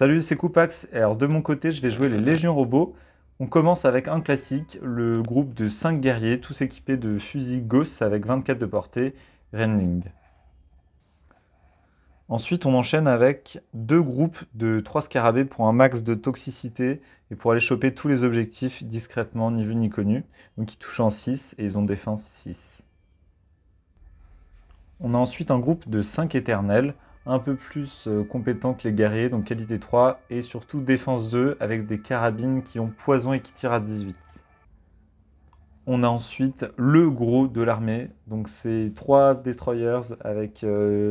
Salut, c'est Koupax. Et alors de mon côté, je vais jouer les Légions Robots. On commence avec un classique, le groupe de 5 guerriers, tous équipés de fusils Gauss avec 24 de portée, Rending. Ensuite, on enchaîne avec deux groupes de 3 scarabées pour un max de toxicité et pour aller choper tous les objectifs discrètement, ni vu ni connu. Donc ils touchent en 6 et ils ont défense 6. On a ensuite un groupe de 5 éternels, un peu plus compétents que les guerriers, donc qualité 3, et surtout défense 2, avec des carabines qui ont poison et qui tirent à 18. On a ensuite le gros de l'armée, donc c'est 3 destroyers avec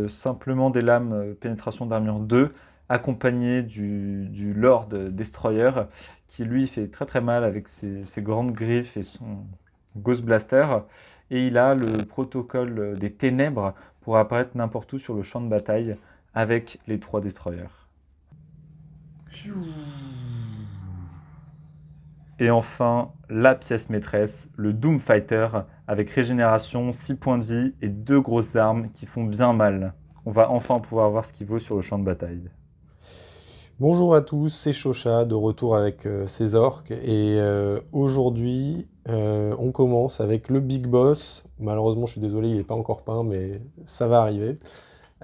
simplement des lames pénétration d'armure 2, accompagnés du Lord Destroyer, qui lui fait très très mal avec ses grandes griffes et son Ghost Blaster. Et il a le protocole des ténèbres pour apparaître n'importe où sur le champ de bataille avec les 3 destroyers. Et enfin, la pièce maîtresse, le Doom Fighter, avec régénération, 6 points de vie et 2 grosses armes qui font bien mal. On va enfin pouvoir voir ce qu'il vaut sur le champ de bataille. Bonjour à tous, c'est Chocha de retour avec ces orques et aujourd'hui on commence avec le Big Boss. Malheureusement je suis désolé il n'est pas encore peint mais ça va arriver.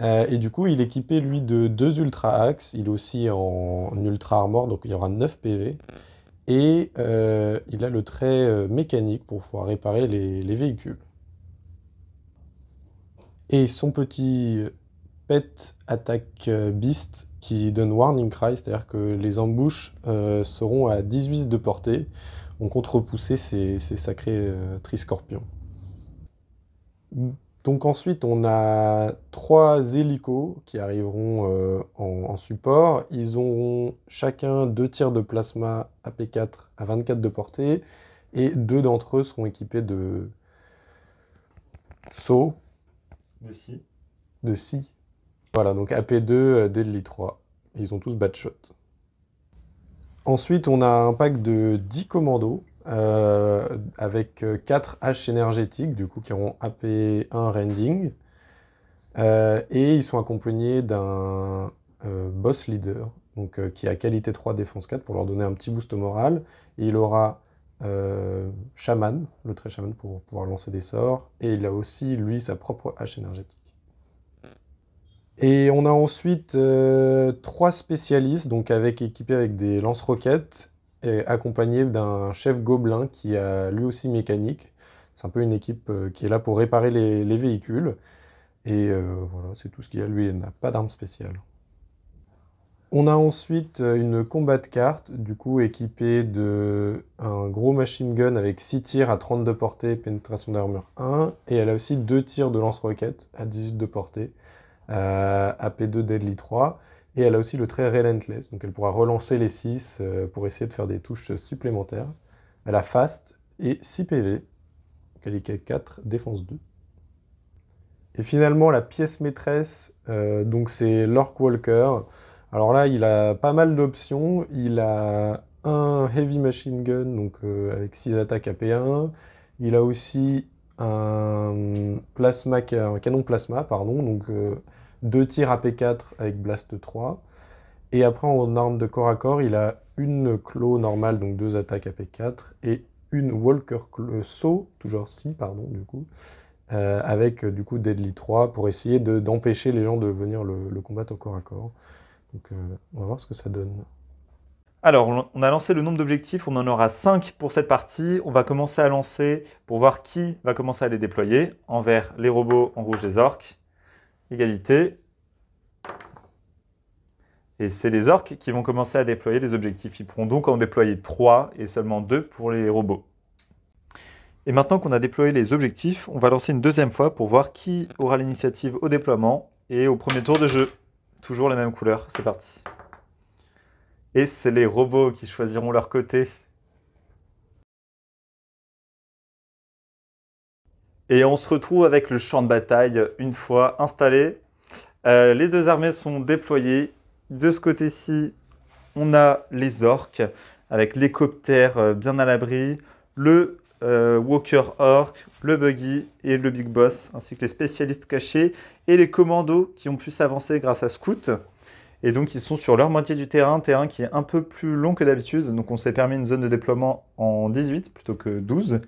Et du coup il est équipé lui de 2 Ultra Axe, il est aussi en Ultra Armor donc il y aura 9 PV. Et il a le trait mécanique pour pouvoir réparer les véhicules. Et son petit pet attaque beast qui donne Warning Cry, c'est-à-dire que les embouches seront à 18 de portée, on compte repousser ces sacrés triscorpions. Donc ensuite on a 3 hélicos qui arriveront en support. Ils auront chacun 2 tirs de plasma AP4 à 24 de portée et 2 d'entre eux seront équipés de sauts De scie. de scie. Voilà, donc AP2, Deadly 3. Ils ont tous Batshot. Ensuite, on a un pack de 10 commandos avec 4 haches énergétiques, du coup, qui auront AP1 Rending. Et ils sont accompagnés d'un boss leader, donc, qui a qualité 3, défense 4, pour leur donner un petit boost au moral. Et il aura Shaman, le trait Shaman, pour pouvoir lancer des sorts. Et il a aussi, lui, sa propre hache énergétique. Et on a ensuite 3 spécialistes, donc équipés avec des lance-roquettes, et accompagnés d'un chef gobelin qui a lui aussi mécanique. C'est un peu une équipe qui est là pour réparer les véhicules. Et voilà, c'est tout ce qu'il y a. Lui, il n'a pas d'arme spéciale. On a ensuite une combat carte, du coup équipée de un gros machine gun avec 6 tirs à 30 de portée, pénétration d'armure 1. Et elle a aussi 2 tirs de lance-roquettes à 18 de portée. AP2 Deadly 3, et elle a aussi le trait Relentless, donc elle pourra relancer les 6 pour essayer de faire des touches supplémentaires. Elle a Fast et 6 PV, qualité 4, défense 2. Et finalement, la pièce maîtresse, donc c'est l'Orc Walker. Alors là, il a pas mal d'options. Il a un Heavy Machine Gun, donc avec 6 attaques AP1. Il a aussi un canon plasma, pardon, donc 2 tirs AP4 avec Blast 3. Et après, en arme de corps à corps, il a une Claw normale, donc 2 attaques AP4, et une Walker Saw, toujours 6, pardon, du coup, avec du coup Deadly 3 pour essayer d'empêcher les gens de venir le combattre au corps à corps. Donc on va voir ce que ça donne. Alors, on a lancé le nombre d'objectifs, on en aura 5 pour cette partie. On va commencer à lancer pour voir qui va commencer à les déployer. En vert, les robots, en rouge, les orques. Égalité. Et c'est les orques qui vont commencer à déployer les objectifs. Ils pourront donc en déployer 3 et seulement 2 pour les robots. Et maintenant qu'on a déployé les objectifs, on va lancer une deuxième fois pour voir qui aura l'initiative au déploiement et au premier tour de jeu. Toujours les mêmes couleurs, c'est parti. Et c'est les robots qui choisiront leur côté. Et on se retrouve avec le champ de bataille une fois installé. Les deux armées sont déployées. De ce côté-ci, on a les orques avec l'hélicoptère bien à l'abri, le Walker Orc, le Buggy et le Big Boss, ainsi que les spécialistes cachés et les commandos qui ont pu s'avancer grâce à Scout. Et donc ils sont sur leur moitié du terrain qui est un peu plus long que d'habitude. Donc on s'est permis une zone de déploiement en 18 plutôt que 12.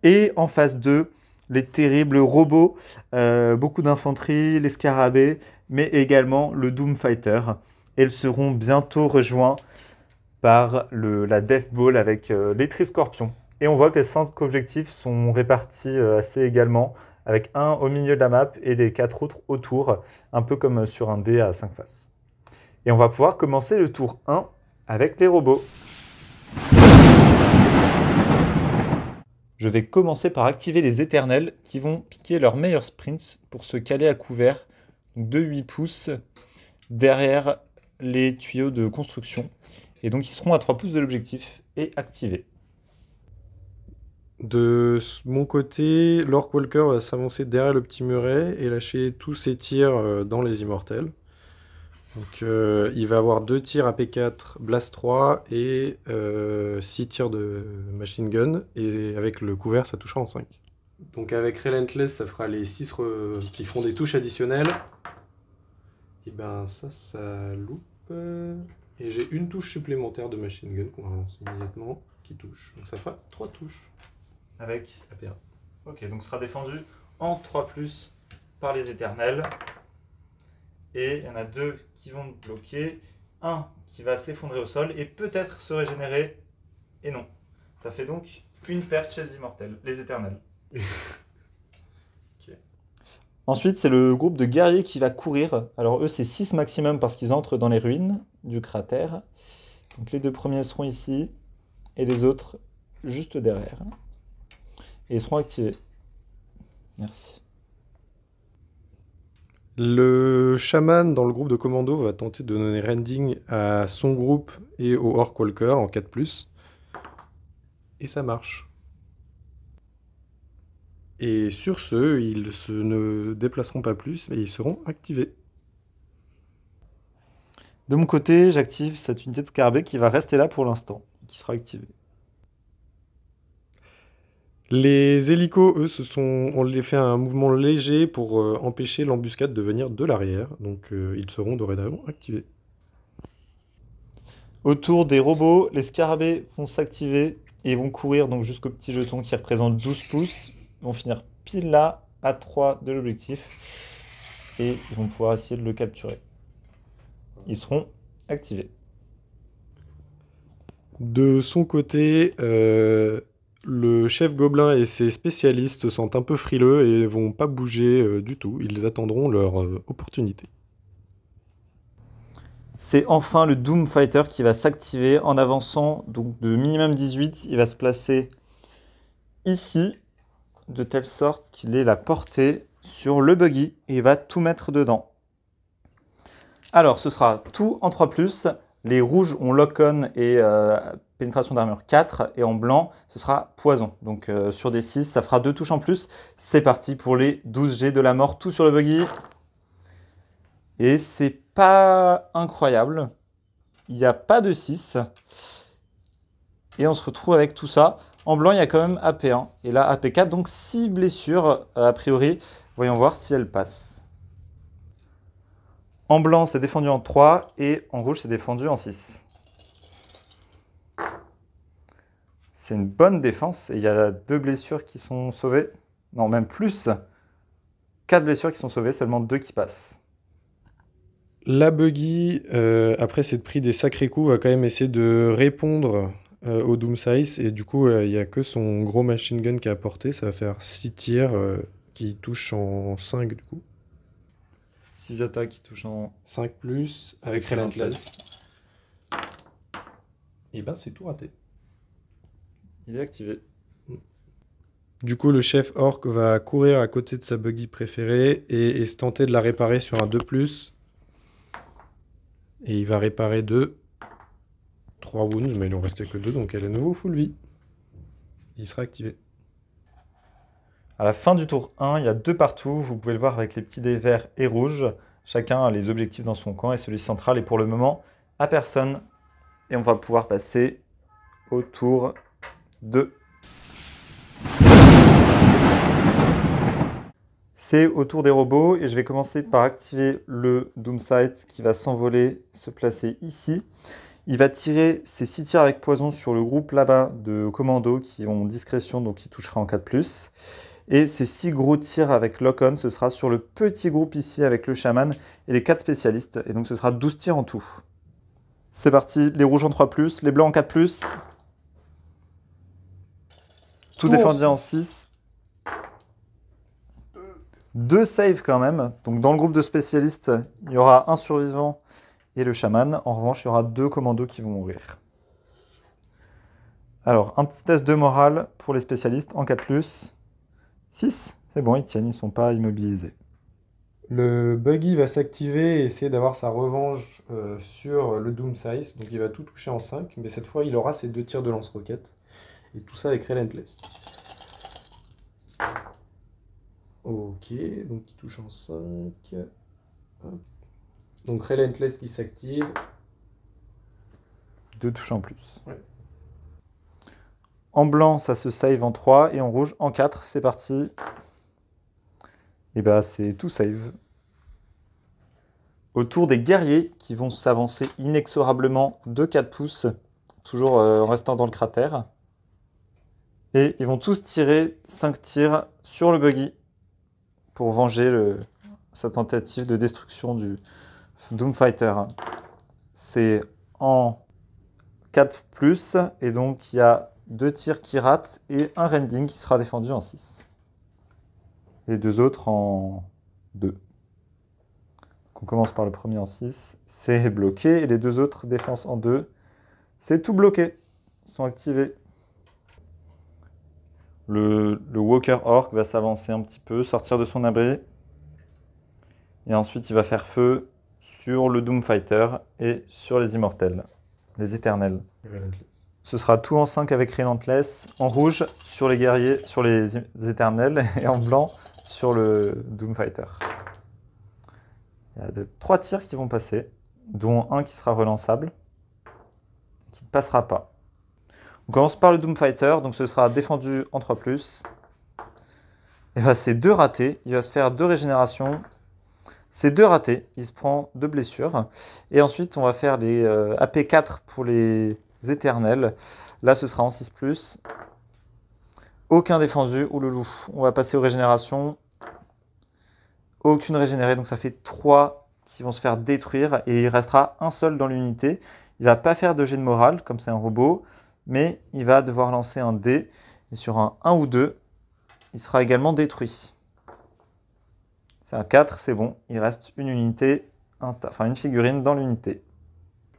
Et en phase 2, les terribles robots, beaucoup d'infanterie, les scarabées, mais également le Doom Fighter. Et ils seront bientôt rejoints par la Death Ball avec les Triscorpions. Et on voit que les 5 objectifs sont répartis assez également, avec un au milieu de la map et les 4 autres autour, un peu comme sur un dé à 5 faces. Et on va pouvoir commencer le tour 1 avec les robots. Je vais commencer par activer les éternels qui vont piquer leurs meilleurs sprints pour se caler à couvert de 8 pouces derrière les tuyaux de construction. Et donc ils seront à 3 pouces de l'objectif et activés. De mon côté, l'Orc Walker va s'avancer derrière le petit muret et lâcher tous ses tirs dans les immortels. Donc il va avoir 2 tirs AP4 Blast 3 et 6 tirs de machine gun. Et avec le couvert, ça touchera en 5. Donc avec Relentless, ça fera les 6 qui font des touches additionnelles. Et ben ça loupe. Et j'ai une touche supplémentaire de machine gun qu'on va lancer immédiatement qui touche. Donc ça fera 3 touches. Avec AP1. Ok, donc sera défendu en 3+ par les éternels. Et il y en a 2 qui vont bloquer, un qui va s'effondrer au sol et peut-être se régénérer, et non. Ça fait donc une perte chez les immortels, les éternels. Okay. Ensuite, c'est le groupe de guerriers qui va courir. Alors eux, c'est 6 maximum parce qu'ils entrent dans les ruines du cratère. Donc les 2 premiers seront ici, et les autres juste derrière. Et ils seront activés. Merci. Le chaman dans le groupe de commando va tenter de donner rending à son groupe et au Orc Walker en 4+. Et ça marche. Et sur ce, ils ne déplaceront pas plus et ils seront activés. De mon côté, j'active cette unité de scarabée qui va rester là pour l'instant, qui sera activée. Les hélicos, eux, on les fait un mouvement léger pour empêcher l'embuscade de venir de l'arrière. Donc ils seront dorénavant activés. Autour des robots, les scarabées vont s'activer et vont courir donc jusqu'au petit jeton qui représente 12 pouces. Ils vont finir pile là, à 3 de l'objectif. Et ils vont pouvoir essayer de le capturer. Ils seront activés. De son côté, le chef gobelin et ses spécialistes se sentent un peu frileux et vont pas bouger du tout. Ils attendront leur opportunité. C'est enfin le Doom Fighter qui va s'activer en avançant donc de minimum 18. Il va se placer ici, de telle sorte qu'il ait la portée sur le buggy et il va tout mettre dedans. Alors, ce sera tout en 3+. Les rouges ont lock-on et pénétration d'armure 4. Et en blanc, ce sera poison. Donc sur des 6, ça fera 2 touches en plus. C'est parti pour les 12 G de la mort, tout sur le buggy. Et c'est pas incroyable. Il n'y a pas de 6. Et on se retrouve avec tout ça. En blanc, il y a quand même AP1. Et là, AP4. Donc 6 blessures, a priori. Voyons voir si elles passent. En blanc, c'est défendu en 3 et en rouge, c'est défendu en 6. C'est une bonne défense et il y a 2 blessures qui sont sauvées. Non, même plus. 4 blessures qui sont sauvées, seulement 2 qui passent. La buggy, après s'être pris des sacrés coups, va quand même essayer de répondre au Doom Size. Et du coup, il n'y a que son gros machine gun qui a porté. Ça va faire 6 tirs qui touchent en 5 du coup. 6 attaques qui touchent en 5+, avec Relentless. Et ben c'est tout raté. Il est activé. Du coup, le chef orc va courir à côté de sa buggy préférée et se tenter de la réparer sur un 2+. Et il va réparer 3 wounds, mais il en restait que 2, donc elle est à nouveau full vie. Il sera activé. À la fin du tour 1, il y a 2 partout. Vous pouvez le voir avec les petits dés verts et rouges. Chacun a les objectifs dans son camp et celui central est pour le moment à personne. Et on va pouvoir passer au tour 2. C'est au tour des robots et je vais commencer par activer le Doomsight qui va s'envoler, se placer ici. Il va tirer ses 6 tirs avec poison sur le groupe là-bas de commandos qui ont discrétion, donc qui touchera en 4+. Et ces 6 gros tirs avec lock-on, ce sera sur le petit groupe ici avec le chaman et les 4 spécialistes. Et donc ce sera 12 tirs en tout. C'est parti, les rouges en 3+, les blancs en 4+. Tout défendu en 6. 2 saves quand même. Donc dans le groupe de spécialistes, il y aura un survivant et le chaman. En revanche, il y aura 2 commandos qui vont mourir. Alors, un petit test de morale pour les spécialistes en 4+. 6, c'est bon, ils tiennent, ils ne sont pas immobilisés. Le buggy va s'activer et essayer d'avoir sa revanche sur le Doomsize. Donc il va tout toucher en 5, mais cette fois il aura ses 2 tirs de lance-roquette. Et tout ça avec Relentless. Ok, donc il touche en 5. Hop. Donc Relentless qui s'active. 2 touches en plus. Ouais. En blanc, ça se save en 3 et en rouge en 4. C'est parti. Et bah c'est tout save. Autour des guerriers qui vont s'avancer inexorablement de 4 pouces, toujours en restant dans le cratère. Et ils vont tous tirer 5 tirs sur le buggy pour venger sa tentative de destruction du Doomfighter. C'est en 4+, et donc il y a 2 tirs qui ratent et un rending qui sera défendu en 6. Et les 2 autres en 2. Donc on commence par le premier en 6, c'est bloqué, et les 2 autres défense en 2, c'est tout bloqué, ils sont activés. Le Walker Orc va s'avancer un petit peu, sortir de son abri, et ensuite il va faire feu sur le Doomfighter et sur les immortels, les éternels. Ce sera tout en 5 avec Relentless, en rouge sur les guerriers, sur les éternels, et en blanc sur le Doomfighter. Il y a 3 tirs qui vont passer, dont un qui sera relançable, qui ne passera pas. On commence par le Doomfighter, donc ce sera défendu en 3+. Et bah c'est 2 ratés, il va se faire 2 régénérations. C'est 2 ratés, il se prend 2 blessures. Et ensuite, on va faire les AP4 pour les éternels. Là, ce sera en 6+. Aucun défendu, ou le loup. On va passer aux régénérations. Aucune régénérée, donc ça fait 3 qui vont se faire détruire. Et il restera un seul dans l'unité. Il ne va pas faire de jet de morale, comme c'est un robot. Mais il va devoir lancer un dé. Et sur un 1 ou 2, il sera également détruit. C'est un 4, c'est bon. Il reste une unité, enfin une figurine dans l'unité.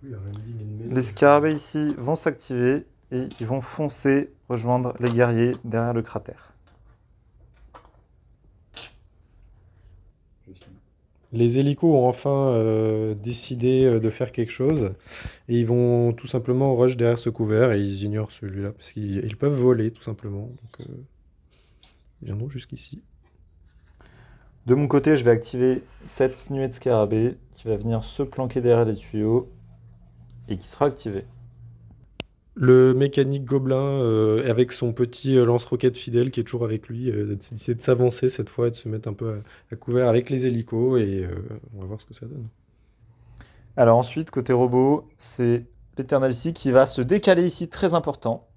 Les scarabées ici vont s'activer et ils vont foncer rejoindre les guerriers derrière le cratère. Les hélicos ont enfin décidé de faire quelque chose et ils vont tout simplement rush derrière ce couvert et ils ignorent celui-là parce qu'ils peuvent voler tout simplement. Donc ils viendront jusqu'ici. De mon côté, je vais activer cette nuée de scarabées qui va venir se planquer derrière les tuyaux et qui sera activée. Le mécanique gobelin avec son petit lance-roquette fidèle qui est toujours avec lui, essaie de s'avancer cette fois et de se mettre un peu à couvert avec les hélicos et on va voir ce que ça donne. Alors ensuite, côté robot, c'est l'Eternal ici qui va se décaler ici, très important.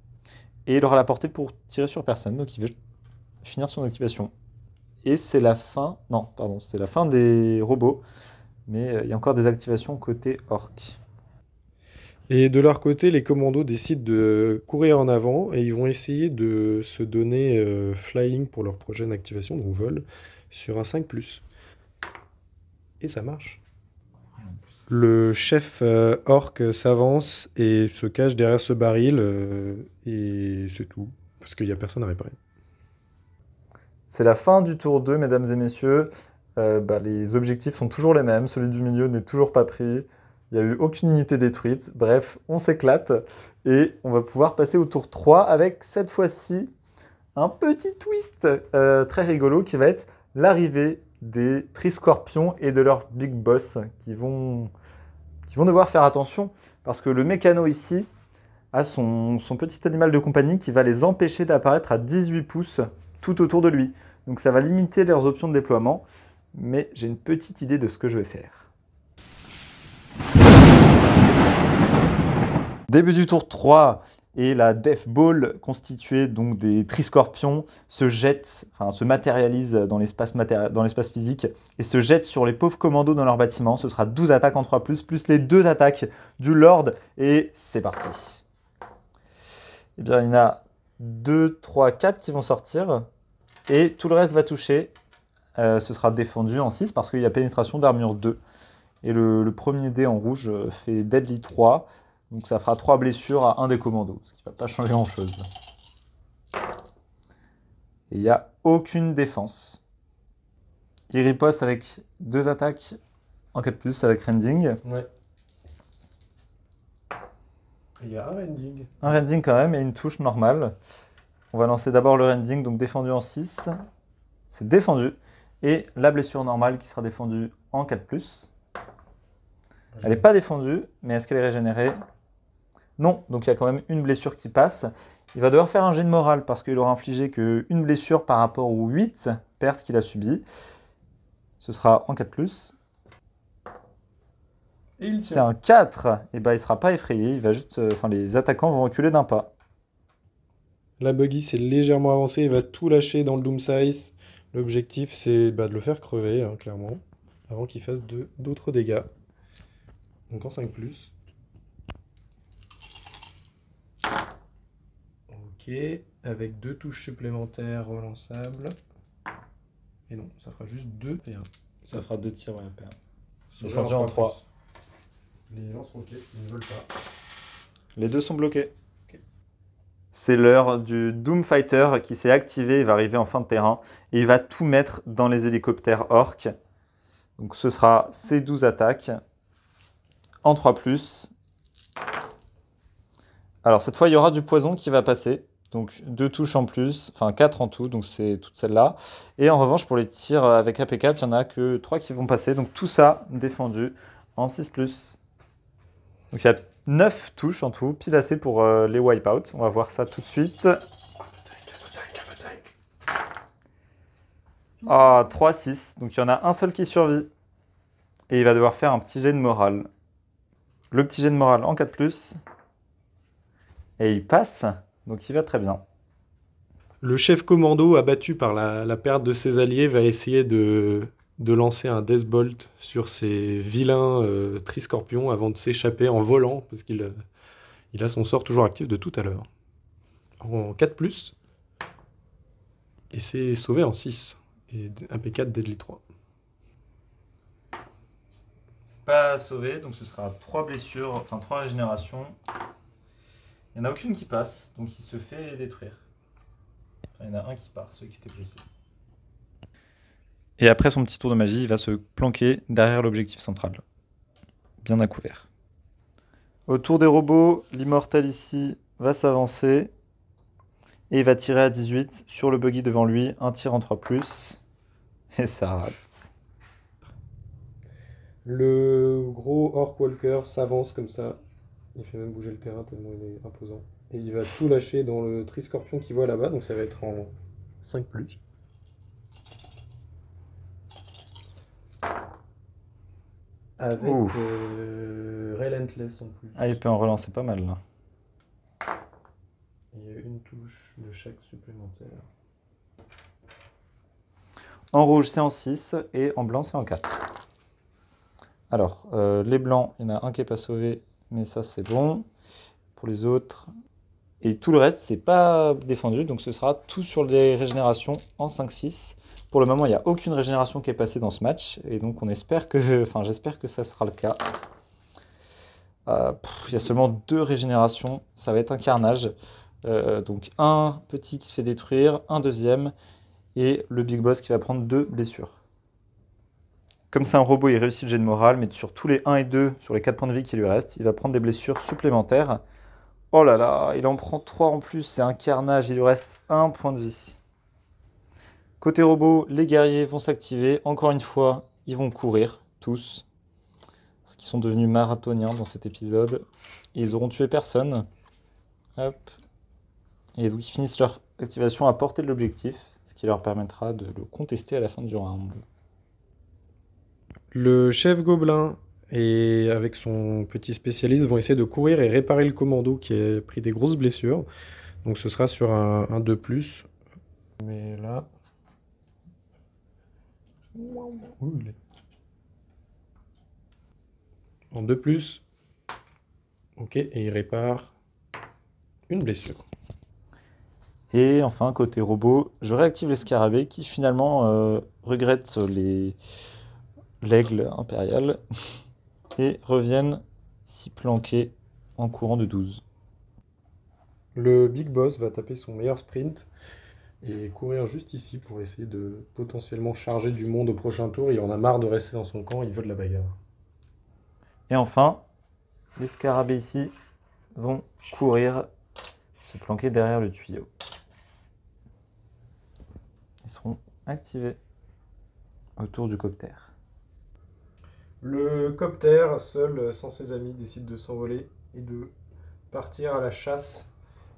Et il aura la portée pour tirer sur personne, donc il va finir son activation. Et c'est la fin, non, pardon, c'est la fin des robots, mais il y a encore des activations côté orc. Et de leur côté, les commandos décident de courir en avant et ils vont essayer de se donner flying pour leur prochaine activation, donc vol, sur un 5+. Et ça marche. Le chef orc s'avance et se cache derrière ce baril et c'est tout, parce qu'il n'y a personne à réparer. C'est la fin du tour 2, mesdames et messieurs. Les objectifs sont toujours les mêmes, celui du milieu n'est toujours pas pris. Il n'y a eu aucune unité détruite. Bref, on s'éclate. Et on va pouvoir passer au tour 3 avec cette fois-ci un petit twist très rigolo qui va être l'arrivée des Triscorpions et de leur Big Boss qui vont devoir faire attention parce que le mécano ici a son petit animal de compagnie qui va les empêcher d'apparaître à 18 pouces tout autour de lui. Donc ça va limiter leurs options de déploiement. Mais j'ai une petite idée de ce que je vais faire. Début du tour 3, et la Death Ball, constituée donc des Triscorpions, se matérialise dans l'espace physique et se jette sur les pauvres commandos dans leur bâtiment. Ce sera 12 attaques en 3+, plus les 2 attaques du Lord, et c'est parti. Eh bien, il y en a 2, 3, 4 qui vont sortir, et tout le reste va toucher. Ce sera défendu en 6 parce qu'il y a pénétration d'armure 2. Et le premier dé en rouge fait Deadly 3. Donc ça fera 3 blessures à un des commandos, ce qui ne va pas changer grand-chose. Et il n'y a aucune défense. Il riposte avec 2 attaques en 4+, avec Rending. Ouais. Il y a un Rending. Un Rending quand même et une touche normale. On va lancer d'abord le Rending, donc défendu en 6. C'est défendu. Et la blessure normale qui sera défendue en 4+. Elle n'est pas défendue, mais est-ce qu'elle est régénérée ? Non, donc il y a quand même une blessure qui passe. Il va devoir faire un jet de morale parce qu'il aura infligé qu'une blessure par rapport aux 8 pertes qu'il a subies. Ce sera en 4+. C'est un 4, et ben il ne sera pas effrayé. Il va juste, les attaquants vont reculer d'un pas. La Buggy s'est légèrement avancée, il va tout lâcher dans le Doomsize. L'objectif, c'est de le faire crever, hein, clairement, avant qu'il fasse d'autres dégâts. Donc en 5+. Ok, avec 2 touches supplémentaires relançables. Et non, ça fera juste 2 P1. Ça fera 2 tirs, ouais, P1. Défendu en 3. Les lance-roquettes, ils ne veulent pas. Les 2 sont bloqués. Okay. C'est l'heure du Doom Fighter qui s'est activé, il va arriver en fin de terrain. Et il va tout mettre dans les hélicoptères orques. Donc ce sera ces 12 attaques en 3+. Alors cette fois, il y aura du poison qui va passer. Donc 2 touches en plus, enfin 4 en tout, donc c'est toutes celles-là. Et en revanche, pour les tirs avec AP4, il n'y en a que 3 qui vont passer. Donc tout ça défendu en 6+. Donc il y a 9 touches en tout, pile assez pour les wipeouts. On va voir ça tout de suite. Ah, 3-6. Donc il y en a un seul qui survit. Et il va devoir faire un petit jet de morale. Le petit jet de morale en 4+. Et il passe. Donc il va très bien. Le chef commando, abattu par la perte de ses alliés, va essayer de lancer un Deathbolt sur ces vilains Triscorpions avant de s'échapper en volant, parce qu'il a son sort toujours actif de tout à l'heure. En 4+, et c'est sauvé en 6, et un P4 Deadly 3. C'est pas sauvé, donc ce sera 3 blessures, enfin 3 régénérations. Il n'y en a aucune qui passe, donc il se fait détruire. Enfin, il y en a un qui part, celui qui était blessé. Et après son petit tour de magie, il va se planquer derrière l'objectif central. Bien à couvert. Au tour des robots, l'immortel ici va s'avancer. Et il va tirer à 18 sur le buggy devant lui. Un tir en 3+. Et ça rate. Le gros Orc Walker s'avance comme ça. Il fait même bouger le terrain tellement il est imposant. Et il va tout lâcher dans le Triscorpion qu'il voit là-bas, donc ça va être en 5+. Avec Relentless en plus. Ah, il peut en relancer pas mal là. Il y a une touche de chaque supplémentaire. En rouge, c'est en 6 et en blanc, c'est en 4. Alors, les blancs, il y en a un qui n'est pas sauvé, mais ça, c'est bon. Pour les autres. Et tout le reste, c'est pas défendu, donc ce sera tout sur les régénérations en 5-6. Pour le moment, il n'y a aucune régénération qui est passée dans ce match, et donc on espère que, j'espère que ça sera le cas. Il y a seulement 2 régénérations, ça va être un carnage. Donc un petit qui se fait détruire, un deuxième, et le big boss qui va prendre 2 blessures. Comme c'est un robot, il réussit le jet de morale, mais sur tous les 1 et 2, sur les 4 points de vie qui lui restent, il va prendre des blessures supplémentaires. Oh là là, il en prend 3 en plus, c'est un carnage, il lui reste 1 point de vie. Côté robot, les guerriers vont s'activer. Encore une fois, ils vont courir, tous. Parce qu'ils sont devenus marathoniens dans cet épisode. Et ils auront tué personne. Hop. Et donc ils finissent leur activation à portée de l'objectif. ce qui leur permettra de le contester à la fin du round. Le chef gobelin et avec son petit spécialiste vont essayer de courir et réparer le commando qui a pris des grosses blessures. Donc ce sera sur un 2+. Mais là... En 2+. Ok, et il répare une blessure. Et enfin, côté robot, je réactive les scarabées qui finalement regrettent l'aigle impérial et reviennent s'y planquer en courant de 12. Le Big Boss va taper son meilleur sprint et courir juste ici pour essayer de potentiellement charger du monde au prochain tour. Il en a marre de rester dans son camp, il veut de la bagarre. Et enfin, les scarabées ici vont courir, se planquer derrière le tuyau. Ils seront activés autour du copter. Le copter, seul, sans ses amis, décide de s'envoler et de partir à la chasse.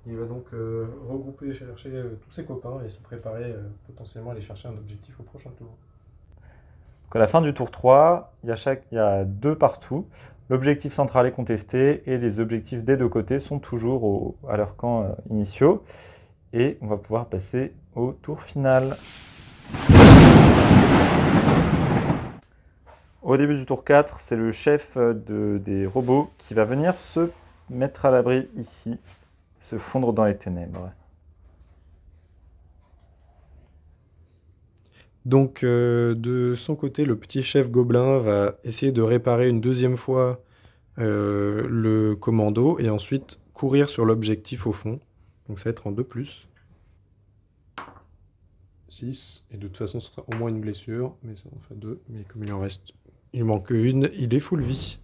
Il va donc regrouper, chercher tous ses copains et se préparer potentiellement à aller chercher un objectif au prochain tour. Donc à la fin du tour 3, il y a 2 partout. L'objectif central est contesté et les objectifs des deux côtés sont toujours à leurs camps initiaux. Et on va pouvoir passer au tour final. Au début du tour 4, c'est le chef des robots qui va venir se mettre à l'abri ici, se fondre dans les ténèbres. Donc de son côté, le petit chef gobelin va essayer de réparer une deuxième fois le commando et ensuite courir sur l'objectif au fond. Donc ça va être en 2+. 6. Et de toute façon, ce sera au moins une blessure, mais ça en fait 2. Mais comme il manque une, il est full vie.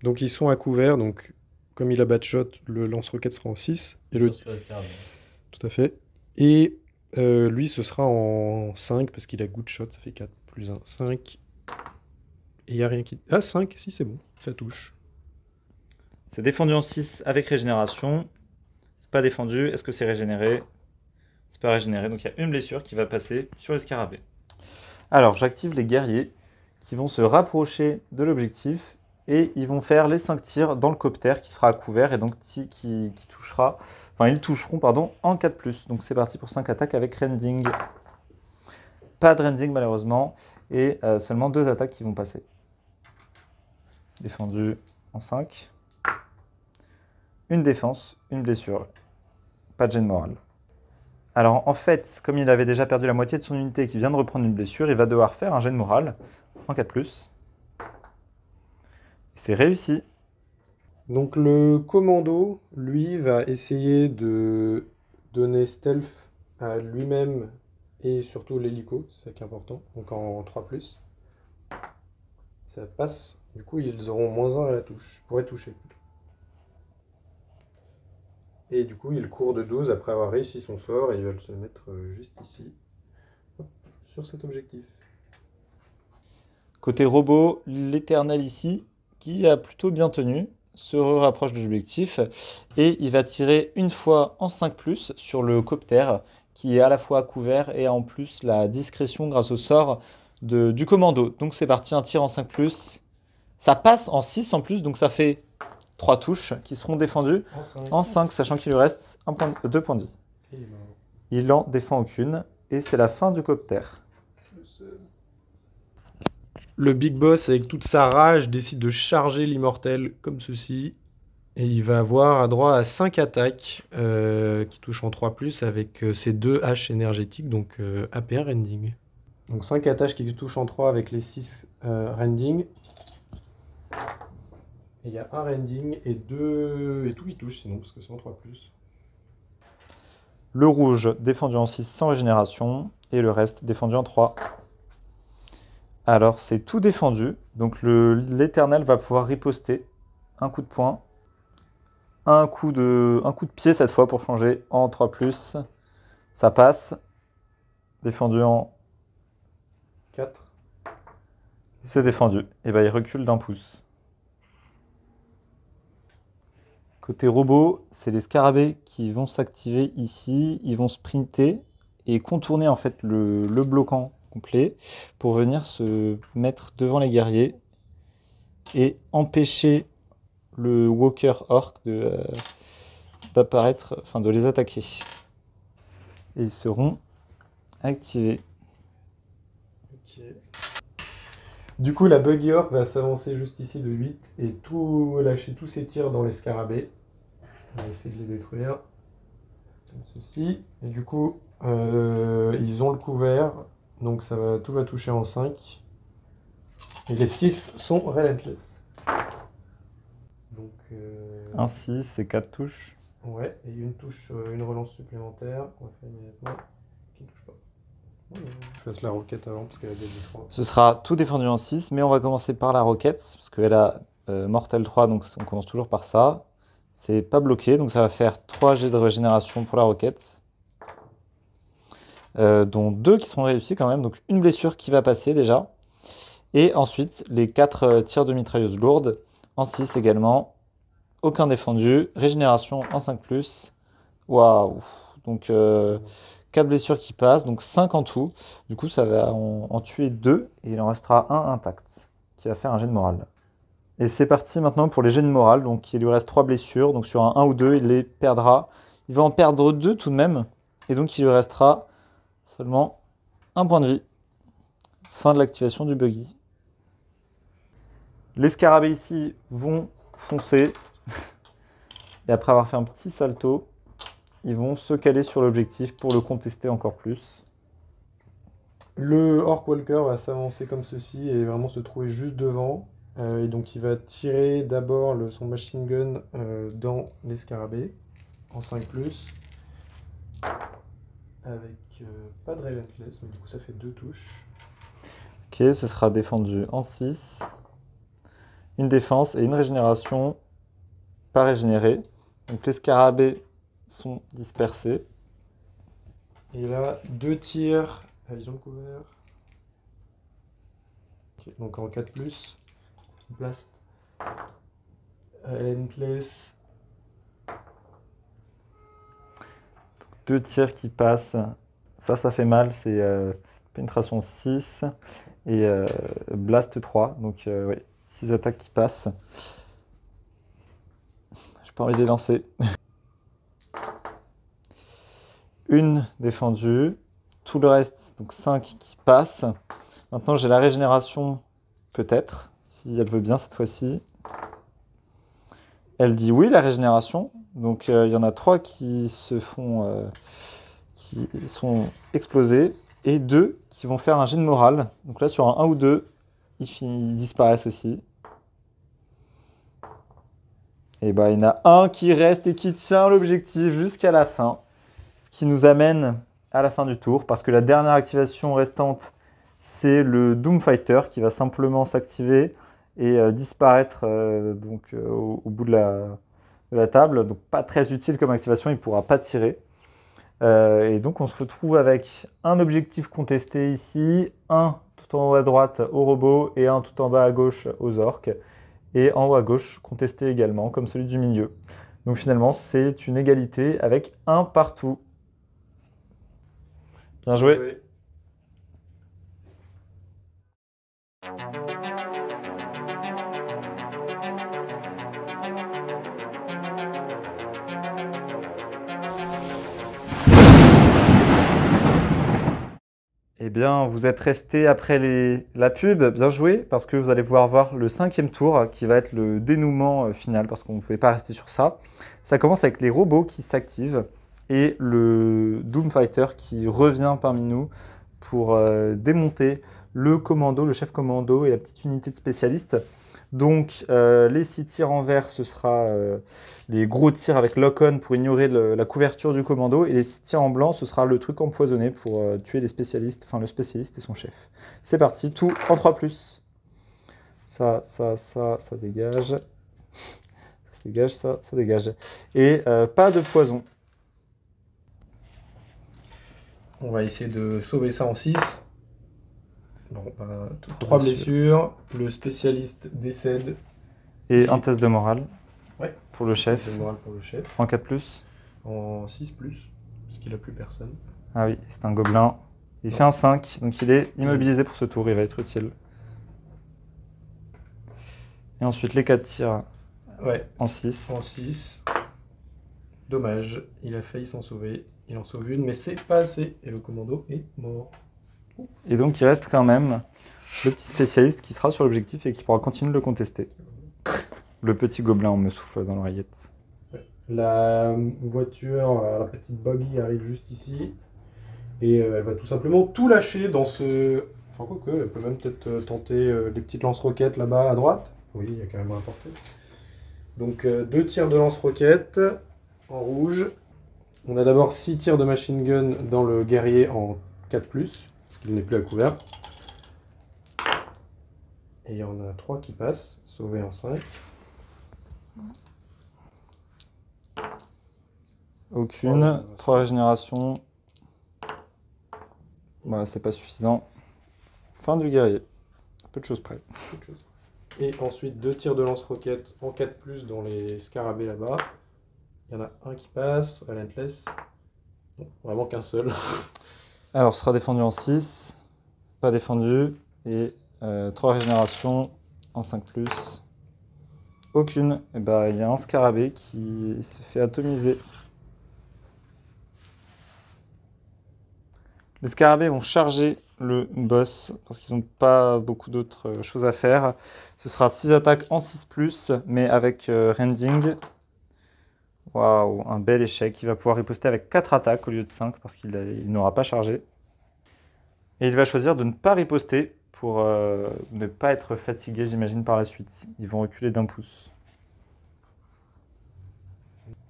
Donc ils sont à couvert, donc comme il a batshot, le lance-roquette sera en 6. Et tout à fait. Et lui, ce sera en 5 parce qu'il a good shot, ça fait 4 plus 1, 5. Et il n'y a rien qui... Ah, 5, si c'est bon, ça touche. C'est défendu en 6 avec régénération. C'est pas défendu. Est-ce que c'est régénéré? C'est pas régénéré. Donc il y a une blessure qui va passer sur les scarabées. Alors j'active les guerriers qui vont se rapprocher de l'objectif et ils vont faire les 5 tirs dans le copter qui sera à couvert et donc qui touchera... Enfin, ils toucheront pardon, en 4+. Donc c'est parti pour 5 attaques avec rending. Pas de rending malheureusement. Et seulement 2 attaques qui vont passer. Défendu en 5. Une défense, une blessure. Pas de gêne morale. Alors en fait, comme il avait déjà perdu la moitié de son unité et qu'il vient de reprendre une blessure, il va devoir faire un gêne moral en 4+. C'est réussi. Donc le commando, lui, va essayer de donner stealth à lui-même et surtout l'hélico, c'est ça qui est important, donc en 3+. Ça passe, du coup ils auront -1 à la touche, pour être touchés. Et du coup il court de 12 après avoir réussi son sort et ils veulent se mettre juste ici, hop, sur cet objectif. Côté robot, l'éternel ici, qui a plutôt bien tenu, se rapproche de l'objectif et il va tirer une fois en 5+, sur le copter qui est à la fois à couvert et a en plus la discrétion grâce au sort du commando. Donc c'est parti, un tir en 5+. Ça passe en 6 en plus, donc ça fait 3 touches qui seront défendues en 5, sachant qu'il lui reste 2 points de vie. Il en défend aucune et c'est la fin du copter. Le Big Boss, avec toute sa rage, décide de charger l'immortel comme ceci. Et il va avoir un droit à 5 attaques qui touchent en 3+, avec ses 2 haches énergétiques, donc AP1 Rending. Donc 5 attaques qui touchent en 3 avec les 6 Rending. Et il y a un Rending et 2... Et tout qui touche sinon, parce que c'est en 3+. Le rouge défendu en 6 sans régénération et le reste défendu en 3. Alors c'est tout défendu, donc l'éternel va pouvoir riposter. Un coup de poing, un coup de pied cette fois pour changer en 3+. Ça passe. Défendu en 4. C'est défendu. Et bien il recule d'1 pouce. Côté robot, c'est les scarabées qui vont s'activer ici. Ils vont sprinter et contourner en fait le bloquant complet pour venir se mettre devant les guerriers et empêcher le Walker Orc d'apparaître, enfin de les attaquer. Et ils seront activés. Ok. Du coup, la Buggy Orc va s'avancer juste ici de 8 et lâcher tous ses tirs dans les scarabées. On va essayer de les détruire. Comme ceci. Et du coup, ils ont le couvert. Donc tout va toucher en 5. Et les 6 sont relentless. Donc, Un 6 c'est 4 touches. ouais, et une relance supplémentaire. On va faire immédiatement. Qui ne touche pas. Je fasse la roquette avant parce qu'elle a gagné 3. Ce sera tout défendu en 6, mais on va commencer par la roquette, parce qu'elle a Mortel 3, donc on commence toujours par ça. C'est pas bloqué, donc ça va faire 3 jets de régénération pour la roquette. Dont 2 qui seront réussis quand même, donc une blessure qui va passer déjà. Et ensuite, les 4 tirs de mitrailleuse lourde, en 6 également. Aucun défendu, régénération en 5+. Waouh! Donc 4 blessures qui passent, donc 5 en tout. Du coup, ça va en tuer 2 et il en restera un intact qui va faire un jet de morale. Et c'est parti maintenant pour les jets de morale. Donc il lui reste 3 blessures, donc sur un 1 ou 2, il les perdra. Il va en perdre 2 tout de même, et donc il lui restera seulement 1 point de vie. Fin de l'activation du buggy. Les scarabées ici vont foncer, et après avoir fait un petit salto, ils vont se caler sur l'objectif pour le contester encore plus. Le Orc Walker va s'avancer comme ceci et vraiment se trouver juste devant. Et donc il va tirer d'abord son machine gun dans les scarabées en 5+. Avec pas de relentless, donc du coup ça fait 2 touches. Ok, ce sera défendu en 6. Une défense et une régénération pas régénérée. Donc les scarabées sont dispersés. Et là, 2 tirs. Ils ont le couvert. Okay, donc en 4+. Blast. Relentless. 2 tirs qui passent. Ça fait mal. C'est pénétration 6 et blast 3. Donc ouais, 6 attaques qui passent. J'ai pas envie de les lancer. Une défendue. Tout le reste, donc 5 qui passent. Maintenant, j'ai la régénération, peut-être, si elle veut bien cette fois-ci. Elle dit oui, la régénération. Donc, il y en a 3 qui qui sont explosés et 2 qui vont faire un jet de morale. Donc là, sur un 1 ou 2, ils disparaissent aussi. Et bah, il y en a un qui reste et qui tient l'objectif jusqu'à la fin. Ce qui nous amène à la fin du tour, parce que la dernière activation restante, c'est le Doomfighter qui va simplement s'activer et disparaître au bout de la table. Donc pas très utile comme activation, il ne pourra pas tirer. Et donc on se retrouve avec un objectif contesté ici, un tout en haut à droite aux robots et un tout en bas à gauche aux orques. Et en haut à gauche contesté également, comme celui du milieu. Donc finalement, c'est une égalité avec un partout. Bien joué. Eh bien, vous êtes resté après la pub, bien joué, parce que vous allez pouvoir voir le 5e tour qui va être le dénouement final, parce qu'on ne pouvait pas rester sur ça. Ça commence avec les robots qui s'activent et le Doomfighter qui revient parmi nous pour démonter le commando, le chef commando et la petite unité de spécialistes. Donc les 6 tirs en vert, ce sera les gros tirs avec lock-on pour ignorer la couverture du commando. Et les 6 tirs en blanc, ce sera le truc empoisonné pour tuer les spécialistes, enfin le spécialiste et son chef. C'est parti, tout en 3+. Ça dégage. Ça dégage, ça dégage. Et pas de poison. On va essayer de sauver ça en 6. Bon, 3 blessures, le spécialiste décède. Et un test de morale. Ouais. pour le chef. De morale pour le chef. En 4+. En 6+, parce qu'il n'a plus personne. Ah oui, c'est un gobelin. Il fait un 5, donc il est immobilisé pour ce tour, il va être utile. Et ensuite les 4 tirs en 6. En 6. Dommage, il a failli s'en sauver. Il en sauve une, mais c'est pas assez. Et le commando est mort. Et donc il reste quand même le petit spécialiste qui sera sur l'objectif et qui pourra continuer de le contester. Le petit gobelin, on me souffle dans l'oreillette. La voiture, la petite buggy arrive juste ici. Et elle va tout simplement tout lâcher dans ce... Enfin quoi que, elle peut même peut-être tenter les petites lance-roquettes là-bas à droite. Oui, il y a quand même un à portée. Donc 2 tirs de lance-roquettes en rouge. On a d'abord 6 tirs de machine gun dans le guerrier en 4+, il n'est plus à couvert. Et il y en a 3 qui passent, sauvés en 5. Aucune. 3 régénérations. Voilà, c'est pas suffisant. Fin du guerrier. Peu de choses près. Et ensuite 2 tirs de lance-roquettes en 4+, dans les scarabées là-bas. Il y en a un qui passe, Relentless. Non, vraiment qu'un seul. Alors, ce sera défendu en 6. Pas défendu. Et 3 régénérations en 5+. Aucune. Et bah, il y a un scarabée qui se fait atomiser. Les scarabées vont charger le boss parce qu'ils n'ont pas beaucoup d'autres choses à faire. Ce sera 6 attaques en 6+, mais avec rending. Waouh, un bel échec. Il va pouvoir riposter avec 4 attaques au lieu de 5 parce qu'il n'aura pas chargé. Et il va choisir de ne pas riposter pour ne pas être fatigué, j'imagine, par la suite. Ils vont reculer d'1 pouce.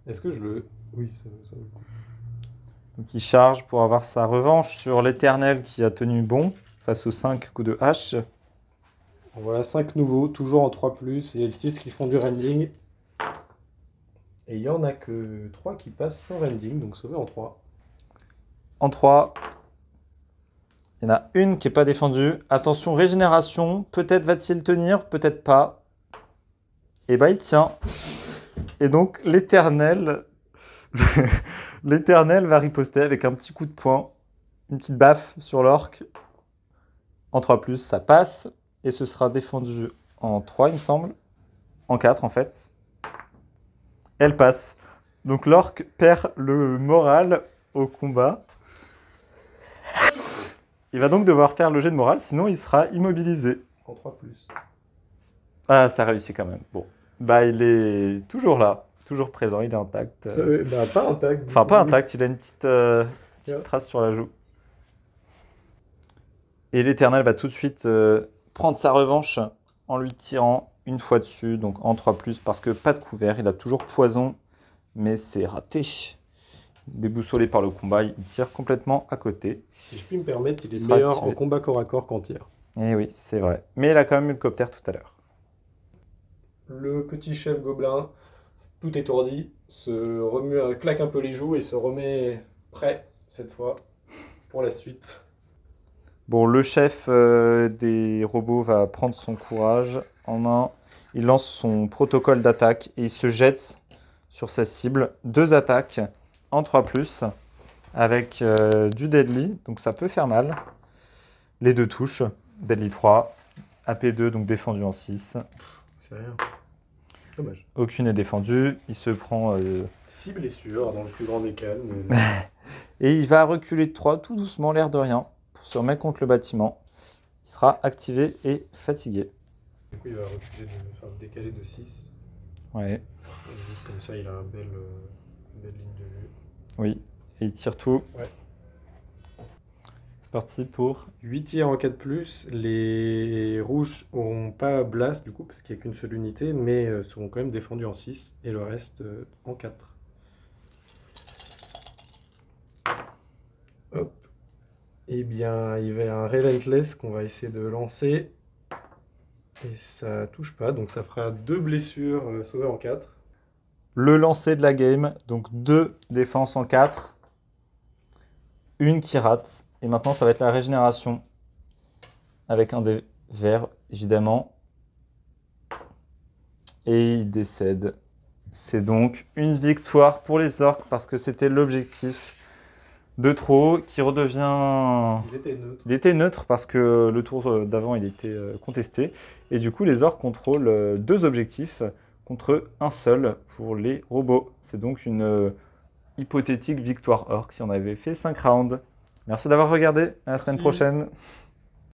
Est-ce que je le... Oui, ça vaut le coup. Donc il charge pour avoir sa revanche sur l'Éternel qui a tenu bon face aux 5 coups de hache. Voilà, 5 nouveaux, toujours en 3+, et 6 qui font du rending. Et il n'y en a que 3 qui passent sans rending, donc sauvé en 3. En 3, il y en a une qui n'est pas défendue. Attention, régénération, peut-être va-t-il tenir, peut-être pas. Et bah il tient. Et donc l'Éternel... L'Éternel va riposter avec un petit coup de poing, une petite baffe sur l'orque. En 3+, ça passe. Et ce sera défendu en 3, il me semble. En 4, en fait. Elle passe. Donc l'orque perd le moral au combat. Il va donc devoir faire le jet de morale, sinon il sera immobilisé. En 3+. Ah, ça réussit quand même. Bon. Bah, il est toujours là. Toujours présent, il est intact. Bah, pas intact. Enfin, pas intact, il a une petite trace sur la joue. Et l'Éternel va tout de suite prendre sa revanche en lui tirant une fois dessus, donc en 3+, parce que pas de couvert, il a toujours poison, mais c'est raté. Déboussolé par le combat, il tire complètement à côté. Si je puis me permettre, il est meilleur en combat corps à corps qu'en tir. Eh oui, c'est vrai. Mais il a quand même eu le copter tout à l'heure. Le petit chef gobelin, tout étourdi, se remue, claque un peu les joues et se remet prêt, cette fois, pour la suite. Bon, le chef des robots va prendre son courage en main. Il lance son protocole d'attaque et il se jette sur sa cible. 2 attaques en 3+, avec du deadly, donc ça peut faire mal. Les 2 touches, deadly 3, AP2, donc défendu en 6. C'est rien. Dommage. Aucune est défendue, il se prend... 6 blessures dans le plus grand des calmes. Et il va reculer de 3 tout doucement, l'air de rien, pour se remettre contre le bâtiment. Il sera activé et fatigué. Du coup, il va reculer, se décaler de 6. Ouais. Et juste comme ça, il a une belle ligne de vue. Oui, et il tire tout. Ouais. C'est parti pour 8 tirs en 4+, les rouges n'auront pas blast du coup parce qu'il n'y a qu'une seule unité, mais seront quand même défendus en 6 et le reste en 4. Hop. Eh bien, il y a un Relentless qu'on va essayer de lancer et ça touche pas, donc ça fera 2 blessures sauvées en 4. le lancer de la game, donc 2 défenses en 4. Une qui rate. Et maintenant, ça va être la régénération. Avec un des verts, évidemment. Et il décède. C'est donc une victoire pour les orques parce que c'était l'objectif de trop qui redevient... Il était neutre. Il était neutre parce que le tour d'avant il était contesté. Et du coup les orques contrôlent deux objectifs contre un seul pour les robots. C'est donc une hypothétique victoire orque si on avait fait 5 rounds. Merci d'avoir regardé, à la semaine Merci. prochaine.